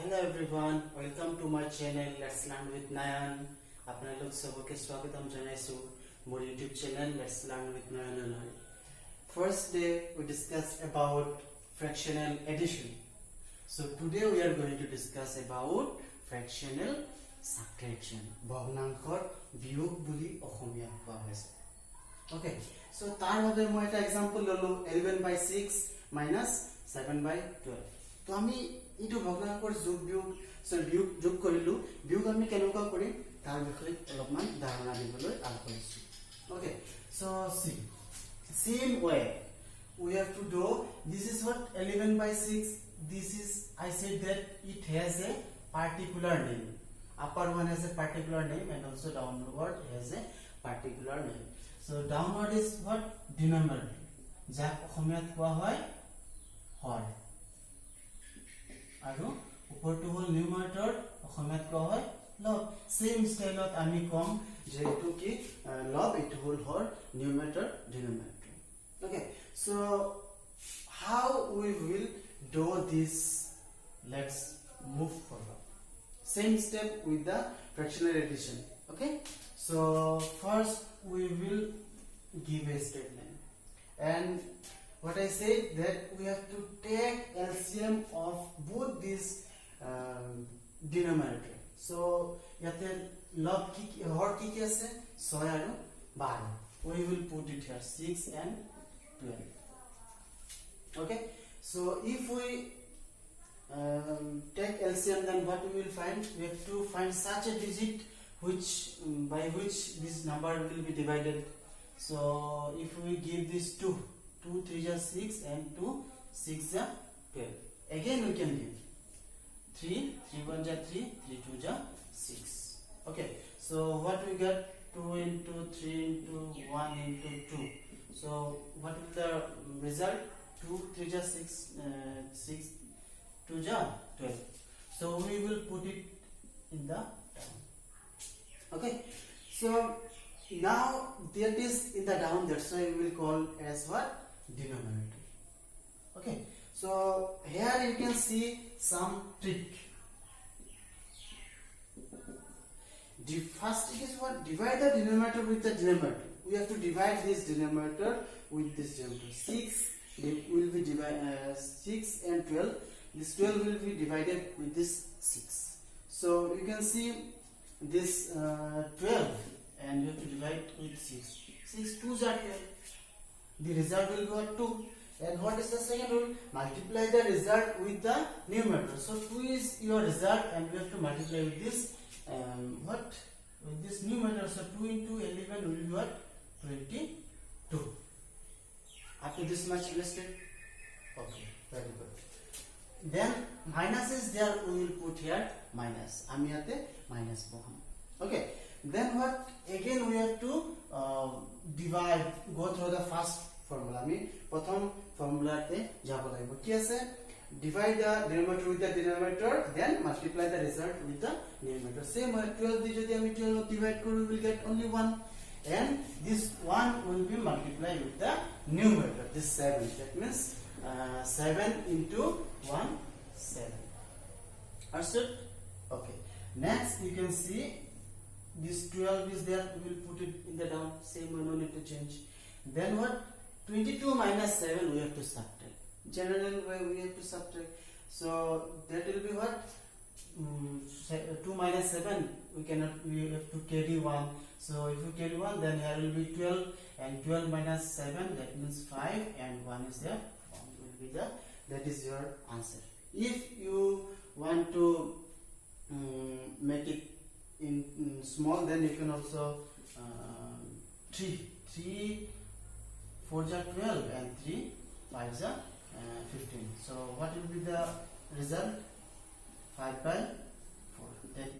Hello everyone, welcome to my channel Let's Learn with Nayan. আপোনালোক সবকে স্বাগতম জনাইছো মোৰ YouTube channel Let's Learn with Nayan. First day we discussed about fractional addition. So today we are going to discuss about fractional subtraction. ভগ্নাংশৰ বিয়োগ বুলি অসমীয়া কোৱা হৈছে. Okay, so তাৰ বাবে মই এটা এক্সাম্পল ললো 11/6 minus 7/12. তো আমি ইটো ভগ্নাংশৰ যোগ কৰিলো বিয়োগ আমি কেনেকুৱা কৰিম তাৰ বিষয়ে অলপমান ধাৰণা দিবলৈ আগবাঢ়িছো. Okay, so see, same way we have to do. This is what 11/6. This is, I said that it has a particular name. Upper one has a particular name and also downward has a particular name. So downward is what? Denominator. যাক অসমীয়াত কোৱা হয় হৰ, আৰু উপৰটো হল নিউমাৰেটৰ, অসমীয়াত কোৱা হয় লব. সেম স্টাইলত আমি কম যে এটো কি লব, এটো হল হৰ, নিউমাৰেটৰ, ডিনোমিনেটৰ. Okay, so how we will do this? Let's move forward. Same step with the fractional addition. Okay, so first we will give a statement, and what I said that we have to take LCM of both these denominator. So yate log ki hor ki ase 6 aru 12. We will put it here 6 and 12. Okay, so if we take LCM, then what we will find? We have to find such a digit which by which this number will be divided. So if we give this 2 3 is 6 and 2 6 is 12. Again we can give 3 1 is 3 2 is 6. Okay, so what we get? 2 into 3 into 1 into 2. So what is the result? 2 3 is 6 6 2 is 12. So we will put it in the down. Okay, so now that is in the down, that's why we will call as what? Denominator. Okay, so here you can see some trick. The first trick is what? Divide the denominator with the denominator. We have to divide this denominator with this denominator. 6 will be divided 6 and 12. This 12 will be divided with this 6. So you can see this 12 and you have to divide with 6. 6 2s are 12. The result will be 2. And what is the second rule? Multiply the result with the numerator. So 2 is your result and we have to multiply with this what? With this numerator. So 2 into 11 will be what? 22. Up to this much understood? Okay, very good. Then minus is there, we will put here minus. Ami ate minus boham. Okay, then what? Again we have to divide, go through the first formula. Ami prothom formula te jabo lagbo. Ki ase? Divide the denominator with the denominator, then multiply the result with the numerator. Same way 12 di jodi ami 12 divide koru, we will get only 1, and this 1 will be multiplied with the numerator, this 7. That means 7 into 1 7. Understood? Okay, next you can see this 12 is there, we will put it in the down. Same way, no need to change. Then what? 22 minus 7 we have to subtract. General way we have to subtract. So that will be what? 2 minus 7 we have to carry 1. So if you carry 1, then here will be 12, and 12 minus 7, that means 5, and 1 is there. 1 will be the, that is your answer. If you want to make it in small, then you can also 3 4 is 12 and 3 5 is 15. So what will be the result? 5/4. That